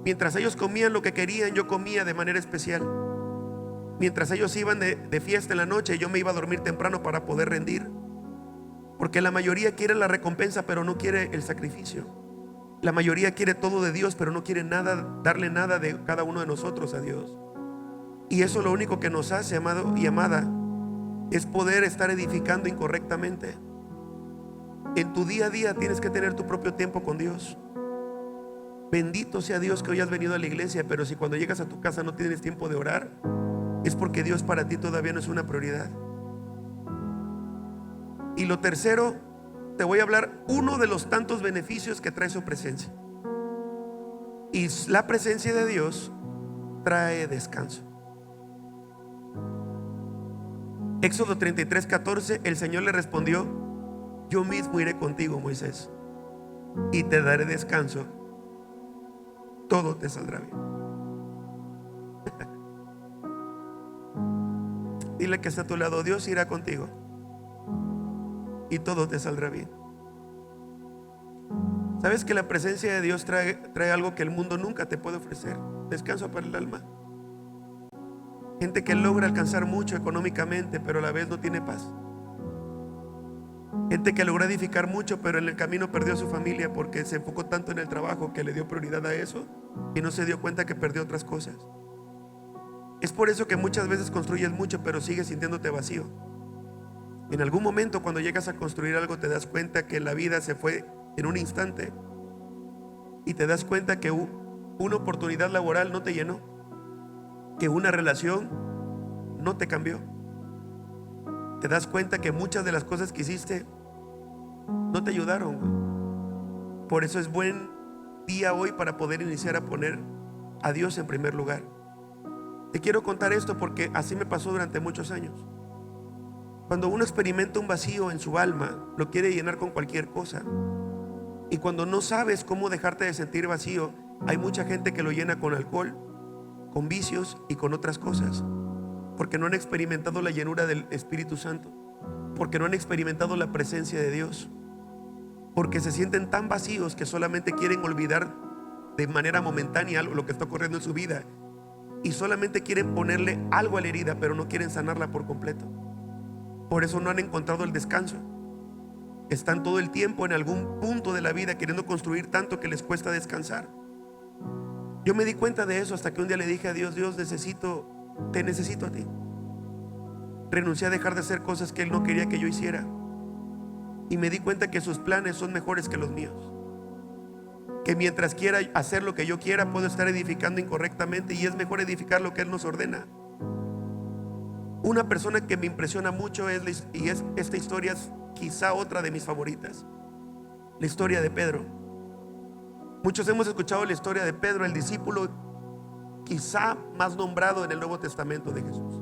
Mientras ellos comían lo que querían, yo comía de manera especial. Mientras ellos iban de fiesta en la noche, yo me iba a dormir temprano para poder rendir. Porque la mayoría quiere la recompensa, pero no quiere el sacrificio. La mayoría quiere todo de Dios, pero no quiere nada, darle nada de cada uno de nosotros a Dios. Y eso lo único que nos hace, amado y amada, es poder estar edificando incorrectamente. En tu día a día tienes que tener tu propio tiempo con Dios. Bendito sea Dios que hoy has venido a la iglesia, pero si cuando llegas a tu casa no tienes tiempo de orar, es porque Dios para ti todavía no es una prioridad. Y lo tercero, te voy a hablar uno de los tantos beneficios que trae su presencia. Y la presencia de Dios trae descanso. Éxodo 33:14, el Señor le respondió: yo mismo iré contigo, Moisés, y te daré descanso, todo te saldrá bien. Dile que está a tu lado: Dios irá contigo y todo te saldrá bien. ¿Sabes que la presencia de Dios trae algo que el mundo nunca te puede ofrecer? Descanso para el alma. Gente que logra alcanzar mucho económicamente, pero a la vez no tiene paz. Gente que logró edificar mucho, pero en el camino perdió a su familia porque se enfocó tanto en el trabajo que le dio prioridad a eso y no se dio cuenta que perdió otras cosas. Es por eso que muchas veces construyes mucho, pero sigues sintiéndote vacío. En algún momento, cuando llegas a construir algo, te das cuenta que la vida se fue en un instante, y te das cuenta que una oportunidad laboral no te llenó, que una relación no te cambió. Te das cuenta que muchas de las cosas que hiciste no te ayudaron. Por eso es buen día hoy para poder iniciar a poner a Dios en primer lugar. Te quiero contar esto porque así me pasó durante muchos años. Cuando uno experimenta un vacío en su alma, lo quiere llenar con cualquier cosa. Y cuando no sabes cómo dejarte de sentir vacío, hay mucha gente que lo llena con alcohol, con vicios y con otras cosas, porque no han experimentado la llenura del Espíritu Santo, porque no han experimentado la presencia de Dios, porque se sienten tan vacíos que solamente quieren olvidar de manera momentánea lo que está ocurriendo en su vida, y solamente quieren ponerle algo a la herida, pero no quieren sanarla por completo. Por eso no han encontrado el descanso. Están todo el tiempo en algún punto de la vida queriendo construir tanto que les cuesta descansar. Yo me di cuenta de eso hasta que un día le dije a Dios: Dios, te necesito a ti. Renuncié a dejar de hacer cosas que Él no quería que yo hiciera. y me di cuenta que sus planes son mejores que los míos. Que mientras quiera hacer lo que yo quiera, puedo estar edificando incorrectamente, y es mejor edificar lo que Él nos ordena. Una persona que me impresiona mucho esta historia es quizá otra de mis favoritas, la historia de Pedro. Muchos hemos escuchado la historia de Pedro, el discípulo quizá más nombrado en el Nuevo Testamento de Jesús.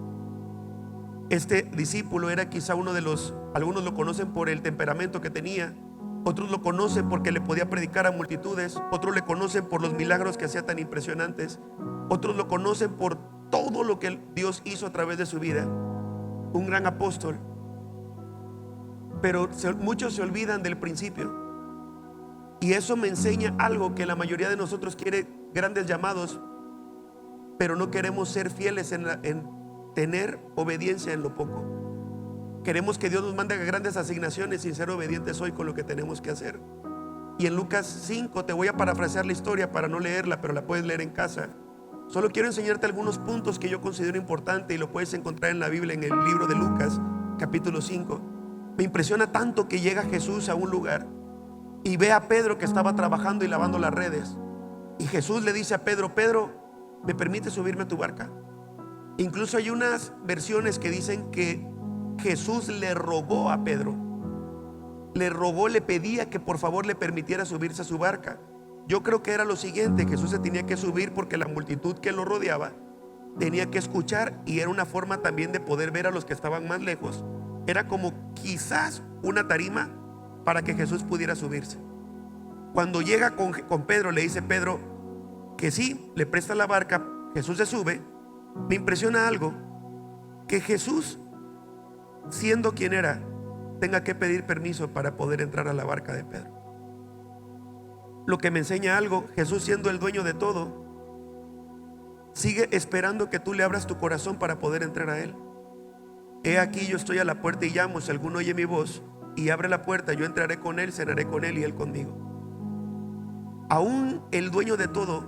Este discípulo era quizá uno de los, algunos lo conocen por el temperamento que tenía, otros lo conocen porque le podía predicar a multitudes, otros le conocen por los milagros que hacía tan impresionantes, otros lo conocen por todo lo que Dios hizo a través de su vida. Un gran apóstol. Pero muchos se olvidan del principio, y eso me enseña algo: que la mayoría de nosotros quiere grandes llamados, pero no queremos ser fieles en tener obediencia en lo poco. Queremos que Dios nos mande grandes asignaciones sin ser obedientes hoy con lo que tenemos que hacer. Y en Lucas 5, te voy a parafrasear la historia para no leerla, pero la puedes leer en casa. Solo quiero enseñarte algunos puntos que yo considero importantes, y lo puedes encontrar en la Biblia, en el libro de Lucas, capítulo 5. Me impresiona tanto que llega Jesús a un lugar y ve a Pedro que estaba trabajando y lavando las redes. Y Jesús le dice a Pedro: Pedro, ¿me permite subirme a tu barca? Incluso hay unas versiones que dicen que Jesús le rogó a Pedro, le pedía que por favor le permitiera subirse a su barca. Yo creo que era lo siguiente: Jesús se tenía que subir porque la multitud que lo rodeaba tenía que escuchar, y era una forma también de poder ver a los que estaban más lejos. Era como quizás una tarima para que Jesús pudiera subirse. Cuando llega con Pedro, le dice Pedro que sí, le presta la barca. Jesús se sube. Me impresiona algo: que Jesús, siendo quien era, tenga que pedir permiso para poder entrar a la barca de Pedro. Lo que me enseña algo: Jesús, siendo el dueño de todo, sigue esperando que tú le abras tu corazón para poder entrar a Él. He aquí, yo estoy a la puerta y llamo. Si alguno oye mi voz y abre la puerta, yo entraré con él, cenaré con él y él conmigo. Aún el dueño de todo,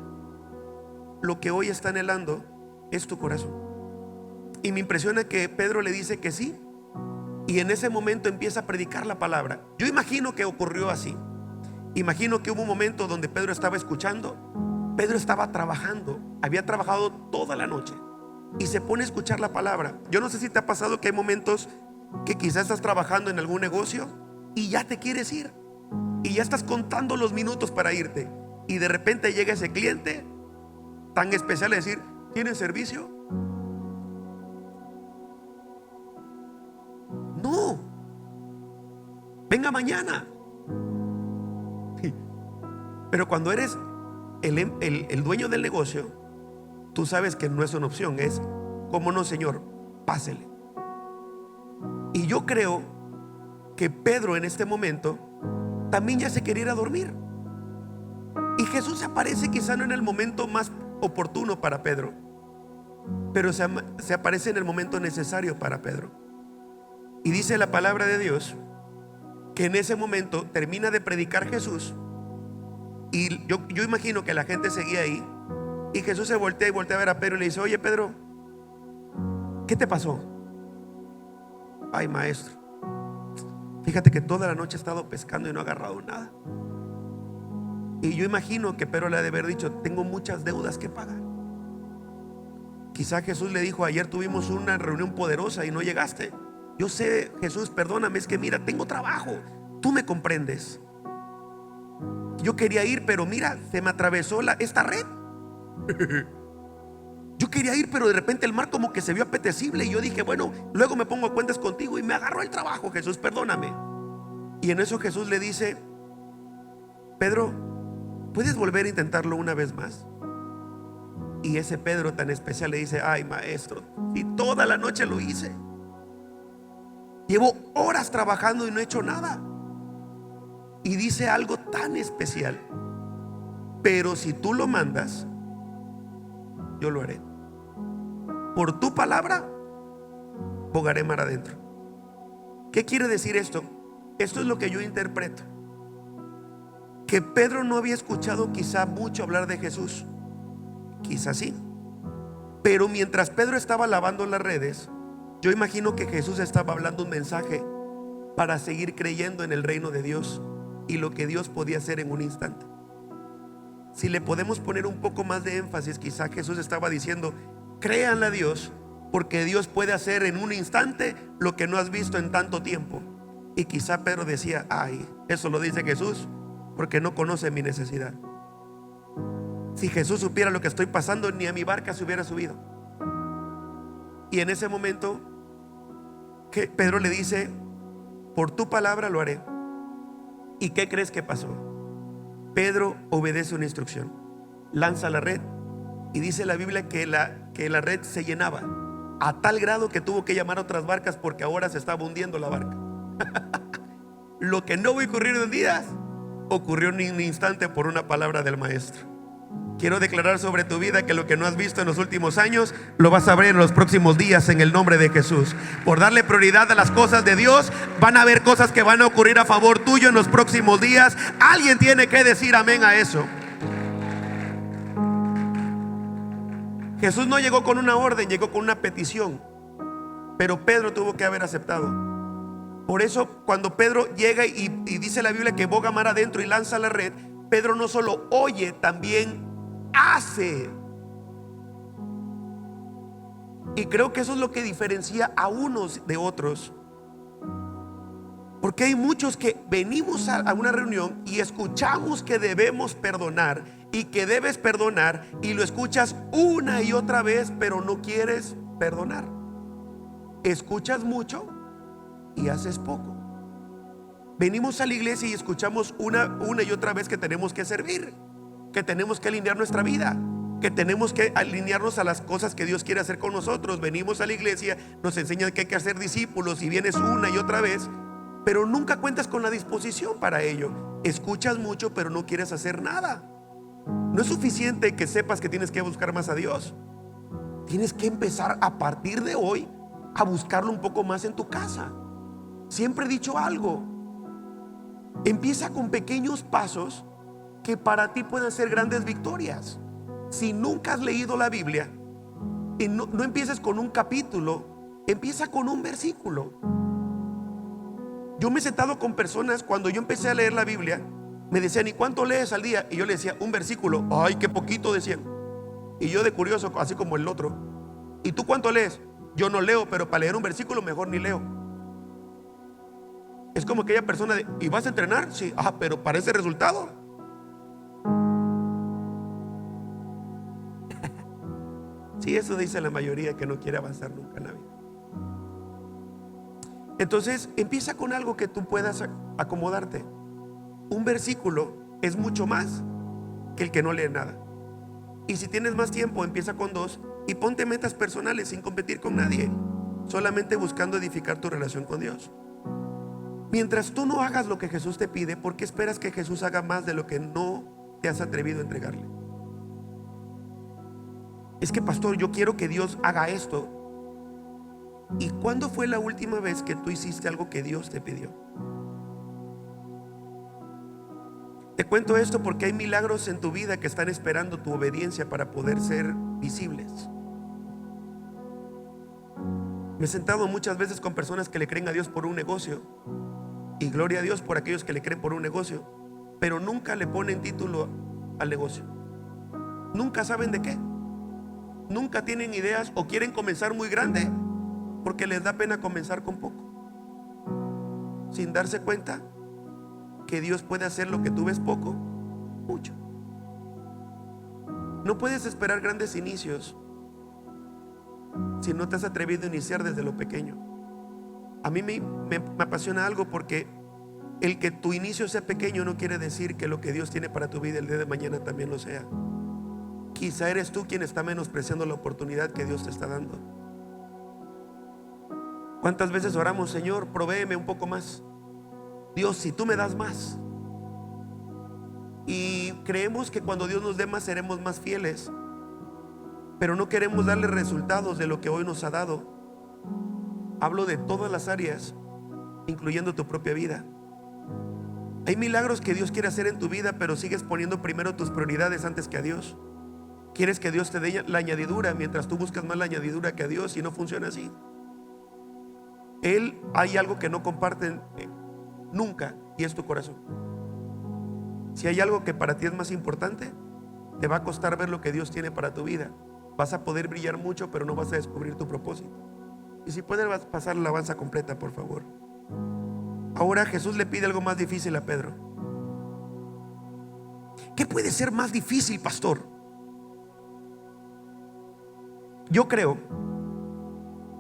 lo que hoy está anhelando es tu corazón. Y me impresiona que Pedro le dice que sí, y en ese momento empieza a predicar la palabra. Yo imagino que ocurrió así. Imagino que hubo un momento donde Pedro estaba escuchando. Pedro estaba trabajando, había trabajado toda la noche, y se pone a escuchar la palabra. Yo no sé si te ha pasado que hay momentos que quizás estás trabajando en algún negocio y ya te quieres ir, y ya estás contando los minutos para irte, y de repente llega ese cliente tan especial a decir: ¿tienes servicio? No, venga mañana. Pero cuando eres el dueño del negocio, tú sabes que no es una opción, es: ¿cómo no, señor? Pásele. Y yo creo que Pedro en este momento también ya se quería ir a dormir, y Jesús se aparece quizá no en el momento más oportuno para Pedro, pero se aparece en el momento necesario para Pedro. Y dice la palabra de Dios que en ese momento termina de predicar Jesús, y yo imagino que la gente seguía ahí, y Jesús se voltea a ver a Pedro y le dice: oye, Pedro, ¿qué te pasó? Ay, maestro, fíjate que toda la noche he estado pescando y no he agarrado nada. Y yo imagino que Pedro le ha de haber dicho: tengo muchas deudas que pagar. Quizá Jesús le dijo: ayer tuvimos una reunión poderosa y no llegaste. Yo sé, Jesús, perdóname, es que mira, tengo trabajo, tú me comprendes. Yo quería ir, pero mira, se me atravesó esta red. Yo quería ir, pero de repente el mar como que se vio apetecible, y yo dije: bueno, luego me pongo a cuentas contigo, y me agarró el trabajo. Jesús, perdóname. Y en eso Jesús le dice: Pedro, ¿puedes volver a intentarlo una vez más? Y ese Pedro tan especial le dice: ay, maestro, y toda la noche lo hice, llevo horas trabajando y no he hecho nada. Y dice algo tan especial: pero si tú lo mandas, yo lo haré. Por tu palabra bogaré mar adentro. ¿Qué quiere decir esto? Esto es lo que yo interpreto: que Pedro no había escuchado quizá mucho hablar de Jesús, quizá sí, pero mientras Pedro estaba lavando las redes, yo imagino que Jesús estaba hablando un mensaje para seguir creyendo en el reino de Dios y lo que Dios podía hacer en un instante. Si le podemos poner un poco más de énfasis, quizá Jesús estaba diciendo: créanle a Dios, porque Dios puede hacer en un instante lo que no has visto en tanto tiempo. Y quizá Pedro decía: ay, eso lo dice Jesús porque no conoce mi necesidad. Si Jesús supiera lo que estoy pasando, ni a mi barca se hubiera subido. Y en ese momento que Pedro le dice: por tu palabra lo haré. ¿Y qué crees que pasó? Pedro obedece una instrucción, lanza la red, y dice la Biblia que la red se llenaba a tal grado que tuvo que llamar a otras barcas porque ahora se estaba hundiendo la barca. Lo que no va a ocurrir en días ocurrió en un instante por una palabra del maestro. Quiero declarar sobre tu vida que lo que no has visto en los últimos años lo vas a ver en los próximos días, en el nombre de Jesús. Por darle prioridad a las cosas de Dios, van a haber cosas que van a ocurrir a favor tuyo en los próximos días. Alguien tiene que decir amén a eso. Jesús no llegó con una orden, llegó con una petición, pero Pedro tuvo que haber aceptado. Por eso cuando Pedro llega y dice la Biblia que boga mar adentro y lanza la red, Pedro no solo oye, también hace. Y creo que eso es lo que diferencia a unos de otros, porque hay muchos que venimos a una reunión y escuchamos que debemos perdonar y que debes perdonar, y lo escuchas una y otra vez, pero no quieres perdonar. Escuchas mucho y haces poco. Venimos a la iglesia y escuchamos una y otra vez que tenemos que servir, que tenemos que alinear nuestra vida, que tenemos que alinearnos a las cosas que Dios quiere hacer con nosotros. Venimos a la iglesia, nos enseñan que hay que hacer discípulos, y vienes una y otra vez, pero nunca cuentas con la disposición para ello. Escuchas mucho, pero no quieres hacer nada. No es suficiente que sepas que tienes que buscar más a Dios. Tienes que empezar a partir de hoy a buscarlo un poco más en tu casa. Siempre he dicho algo: empieza con pequeños pasos que para ti pueden ser grandes victorias. Si nunca has leído la Biblia, no empieces con un capítulo, empieza con un versículo. Yo me he sentado con personas, cuando yo empecé a leer la Biblia, me decían: ¿y cuánto lees al día? Y yo le decía: un versículo. Ay, qué poquito, decían. Y yo, de curioso, así como el otro: ¿y tú cuánto lees? Yo no leo, pero para leer un versículo mejor ni leo. Es como aquella persona de: ¿y vas a entrenar? Sí. Ah, pero para ese resultado. Sí, eso dice la mayoría que no quiere avanzar nunca en la vida. Entonces empieza con algo que tú puedas acomodarte. Un versículo es mucho más que el que no lee nada. Y si tienes más tiempo, empieza con 2 y ponte metas personales sin competir con nadie, solamente buscando edificar tu relación con Dios. Mientras tú no hagas lo que Jesús te pide, ¿por qué esperas que Jesús haga más de lo que no te has atrevido a entregarle? Es que, pastor, yo quiero que Dios haga esto. ¿Y cuándo fue la última vez que tú hiciste algo que Dios te pidió? Te cuento esto porque hay milagros en tu vida que están esperando tu obediencia para poder ser visibles. Me he sentado muchas veces con personas que le creen a Dios por un negocio, y gloria a Dios por aquellos que le creen por un negocio, pero nunca le ponen título al negocio. Nunca saben de qué. Nunca tienen ideas, o quieren comenzar muy grande porque les da pena comenzar con poco, sin darse cuenta que Dios puede hacer lo que tú ves poco, mucho. No puedes esperar grandes inicios si no te has atrevido a iniciar desde lo pequeño. A mí me apasiona algo, porque el que tu inicio sea pequeño no quiere decir que lo que Dios tiene para tu vida el día de mañana también lo sea. Quizá eres tú quien está menospreciando la oportunidad que Dios te está dando. ¿Cuántas veces oramos: Señor, provéeme un poco más? Dios, si tú me das más. Y creemos que cuando Dios nos dé más seremos más fieles, pero no queremos darle resultados de lo que hoy nos ha dado. Hablo de todas las áreas, incluyendo tu propia vida. Hay milagros que Dios quiere hacer en tu vida, pero sigues poniendo primero tus prioridades antes que a Dios. Quieres que Dios te dé la añadidura mientras tú buscas más la añadidura que a Dios, y no funciona así. Hay algo que no comparten nunca, y es tu corazón. Si hay algo que para ti es más importante, te va a costar ver lo que Dios tiene para tu vida. Vas a poder brillar mucho, pero no vas a descubrir tu propósito. Y si puedes pasar la alabanza completa, por favor. Ahora Jesús le pide algo más difícil a Pedro. ¿Qué puede ser más difícil, pastor? Yo creo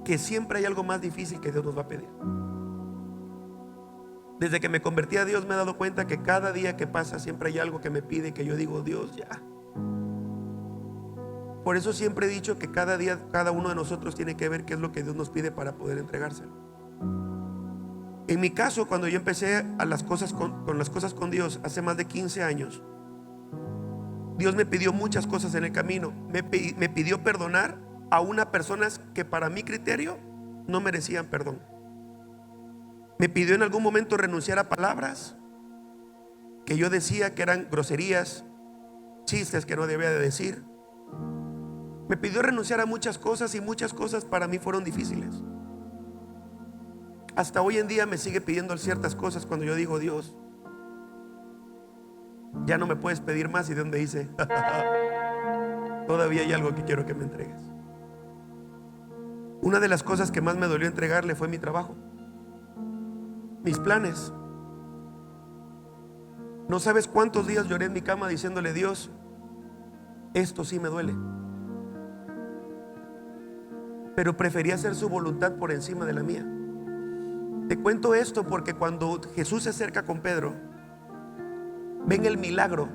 que siempre hay algo más difícil que Dios nos va a pedir. Desde que me convertí a Dios me he dado cuenta que cada día que pasa siempre hay algo que me pide, que yo digo, Dios, ya. Por eso siempre he dicho que cada día cada uno de nosotros tiene que ver qué es lo que Dios nos pide para poder entregárselo. En mi caso, cuando yo empecé a las cosas con las cosas con Dios hace más de 15 años, Dios me pidió muchas cosas en el camino. Me pidió perdonar a unas personas que para mi criterio no merecían perdón. Me pidió en algún momento renunciar a palabras que yo decía que eran groserías, chistes que no debía de decir. Me pidió renunciar a muchas cosas, y muchas cosas para mí fueron difíciles. Hasta hoy en día me sigue pidiendo ciertas cosas cuando yo digo, Dios, ya no me puedes pedir más, y de donde dice todavía hay algo que quiero que me entregues. Una de las cosas que más me dolió entregarle fue mi trabajo, mis planes. No sabes cuántos días lloré en mi cama diciéndole, Dios, esto sí me duele, pero preferí hacer su voluntad por encima de la mía. Te cuento esto porque cuando Jesús se acerca con Pedro, ven el milagro.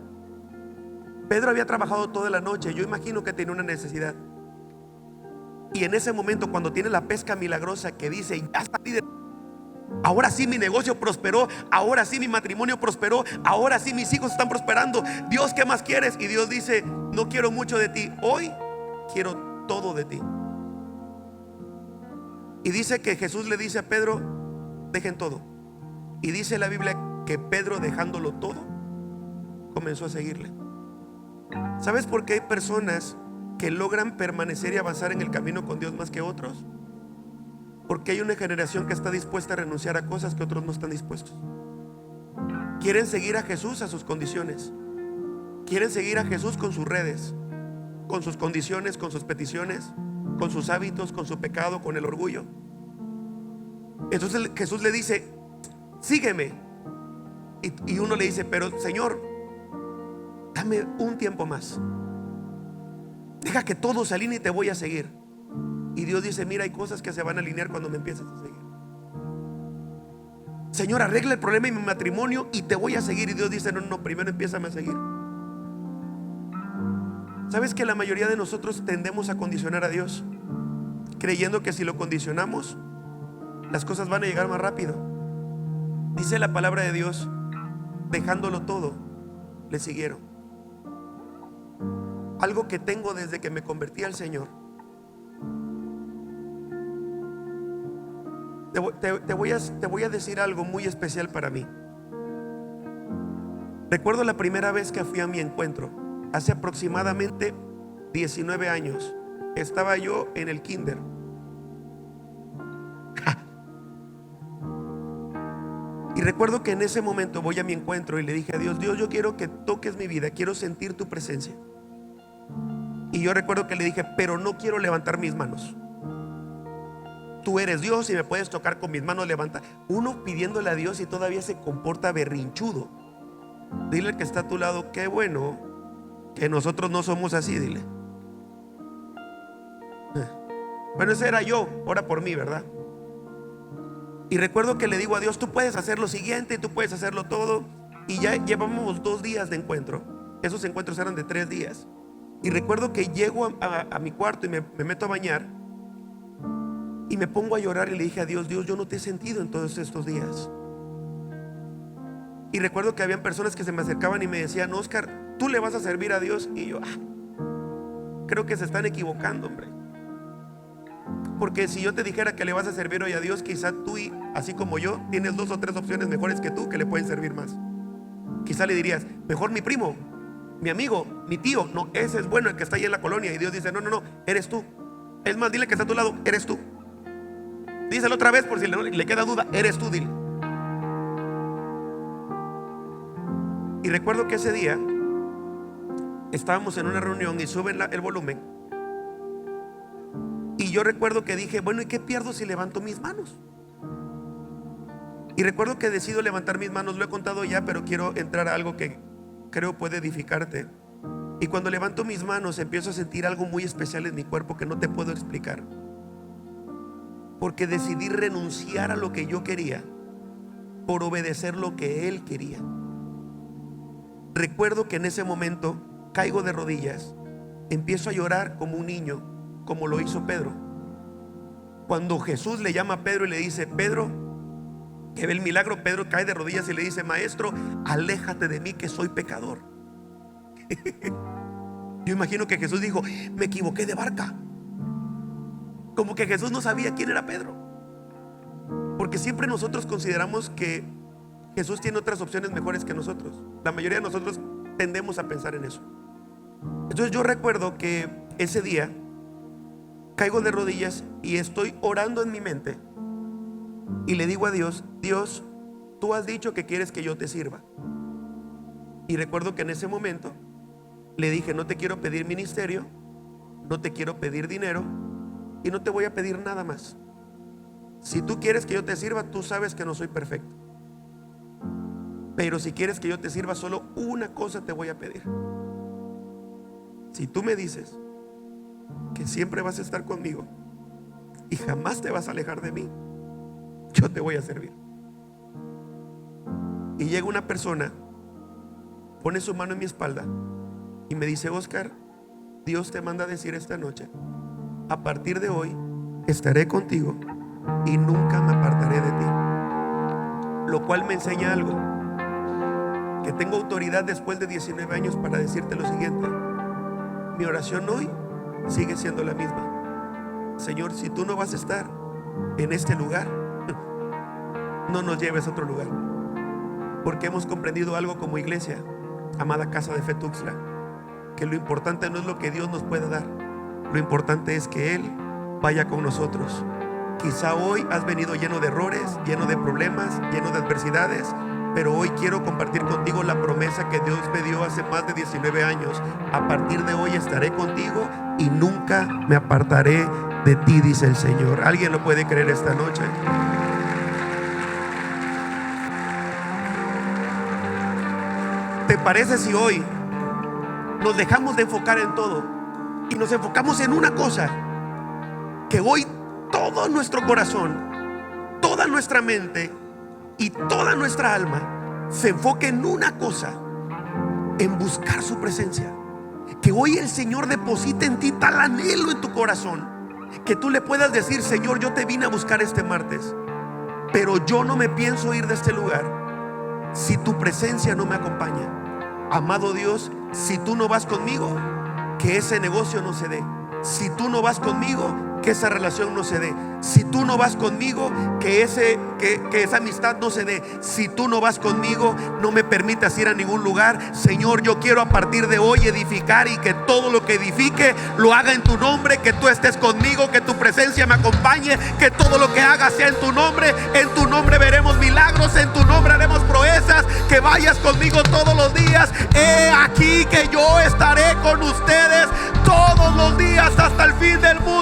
Pedro había trabajado toda la noche, yo imagino que tenía una necesidad. Y en ese momento, cuando tiene la pesca milagrosa que dice, ya salí de... ahora sí mi negocio prosperó, ahora sí mi matrimonio prosperó, ahora sí mis hijos están prosperando. Dios, ¿qué más quieres? Y Dios dice, no quiero mucho de ti, hoy quiero todo de ti. Y dice que Jesús le dice a Pedro, dejen todo. Y dice la Biblia que Pedro, dejándolo todo, comenzó a seguirle. ¿Sabes por qué hay personas que logran permanecer y avanzar en el camino con Dios más que otros? Porque hay una generación que está dispuesta a renunciar a cosas que otros no están dispuestos. Quieren seguir a Jesús a sus condiciones. Quieren seguir a Jesús con sus redes, con sus condiciones, con sus peticiones, con sus hábitos, con su pecado, con el orgullo. Entonces Jesús le dice, sígueme. Y uno le dice, pero Señor, dame un tiempo más, deja que todo se alinee y te voy a seguir. Y Dios dice, mira, hay cosas que se van a alinear cuando me empieces a seguir. Señor, arregla el problema en mi matrimonio y te voy a seguir. Y Dios dice, no, primero empiézame a seguir. ¿Sabes que la mayoría de nosotros tendemos a condicionar a Dios, creyendo que si lo condicionamos, las cosas van a llegar más rápido? Dice la palabra de Dios, dejándolo todo, le siguieron. Algo que tengo desde que me convertí al Señor. Te voy a decir algo muy especial para mí. Recuerdo la primera vez que fui a mi encuentro, hace aproximadamente 19 años. Estaba yo en el kinder. Y recuerdo que en ese momento voy a mi encuentro y le dije a Dios, Dios, yo quiero que toques mi vida, quiero sentir tu presencia. Y yo recuerdo que le dije, pero no quiero levantar mis manos. Tú eres Dios y me puedes tocar con mis manos, levanta. Uno pidiéndole a Dios y todavía se comporta berrinchudo. Dile al que está a tu lado, qué bueno que nosotros no somos así, dile. Bueno, ese era yo, ora por mí, ¿verdad? Y recuerdo que le digo a Dios, tú puedes hacer lo siguiente, tú puedes hacerlo todo. Y ya llevamos 2 días de encuentro. Esos encuentros eran de 3 días. Y recuerdo que llego a mi cuarto y me meto a bañar y me pongo a llorar y le dije a Dios, Dios, yo no te he sentido en todos estos días. Y recuerdo que habían personas que se me acercaban y me decían, Oscar, ¿tú le vas a servir a Dios? Y yo, creo que se están equivocando, hombre. Porque si yo te dijera que le vas a servir hoy a Dios, quizá tú, así como yo, tienes 2 o 3 opciones mejores que tú que le pueden servir más. Quizá le dirías, mejor mi primo, mi amigo, mi tío. No, ese es bueno, el que está ahí en la colonia. Y Dios dice, no, eres tú. Es más, dile que está a tu lado, eres tú. Díselo otra vez por si le queda duda, eres tú, dile. Y recuerdo que ese día estábamos en una reunión y suben el volumen. Y yo recuerdo que dije, bueno, ¿y qué pierdo si levanto mis manos? Y recuerdo que decido levantar mis manos. Lo he contado ya, pero quiero entrar a algo que creo puede edificarte. Y cuando levanto mis manos empiezo a sentir algo muy especial en mi cuerpo que no te puedo explicar, porque decidí renunciar a lo que yo quería por obedecer lo que Él quería. Recuerdo que en ese momento caigo de rodillas, empiezo a llorar como un niño, como lo hizo Pedro. Cuando Jesús le llama a Pedro y le dice, Pedro, que ve el milagro, Pedro cae de rodillas y le dice, maestro, aléjate de mí que soy pecador. Yo imagino que Jesús dijo, me equivoqué de barca. Como que Jesús no sabía quién era Pedro, porque siempre nosotros consideramos que Jesús tiene otras opciones mejores que nosotros. La mayoría de nosotros tendemos a pensar en eso. Entonces yo recuerdo que ese día caigo de rodillas y estoy orando en mi mente y le digo a Dios, Dios, tú has dicho que quieres que yo te sirva. Y recuerdo que en ese momento le dije, no te quiero pedir ministerio, no te quiero pedir dinero y no te voy a pedir nada más. Si tú quieres que yo te sirva, tú sabes que no soy perfecto, pero si quieres que yo te sirva, solo una cosa te voy a pedir. Si tú me dices que siempre vas a estar conmigo y jamás te vas a alejar de mí, yo te voy a servir. Y llega una persona, pone su mano en mi espalda y me dice, Oscar, Dios te manda a decir esta noche, a partir de hoy estaré contigo y nunca me apartaré de ti. Lo cual me enseña algo, que tengo autoridad después de 19 años para decirte lo siguiente: mi oración hoy sigue siendo la misma. Señor, si tú no vas a estar en este lugar, no nos lleves a otro lugar. Porque hemos comprendido algo como iglesia, amada Casa de Fe Tuxtla, que lo importante no es lo que Dios nos puede dar, lo importante es que Él vaya con nosotros. Quizá hoy has venido lleno de errores, lleno de problemas, lleno de adversidades, pero hoy quiero compartir contigo la promesa que Dios me dio hace más de 19 años. A partir de hoy estaré contigo y nunca me apartaré de ti, dice el Señor. ¿Alguien lo puede creer esta noche? ¿Te parece si hoy nos dejamos de enfocar en todo y nos enfocamos en una cosa? Que hoy todo nuestro corazón, toda nuestra mente y toda nuestra alma se enfoque en una cosa, en buscar su presencia. Que hoy el Señor deposite en ti tal anhelo en tu corazón, que tú le puedas decir, Señor, yo te vine a buscar este martes, pero yo no me pienso ir de este lugar si tu presencia no me acompaña. Amado Dios, si tú no vas conmigo, que ese negocio no se dé. Si tú no vas conmigo, que esa relación no se dé. Si tú no vas conmigo, que esa amistad no se dé. Si tú no vas conmigo, no me permitas ir a ningún lugar. Señor, yo quiero a partir de hoy edificar, y que todo lo que edifique lo haga en tu nombre. Que tú estés conmigo, que tu presencia me acompañe, que todo lo que haga sea en tu nombre. En tu nombre veremos milagros, en tu nombre haremos proezas. Que vayas conmigo todos los días. He aquí que yo estaré con ustedes todos los días hasta el fin del mundo.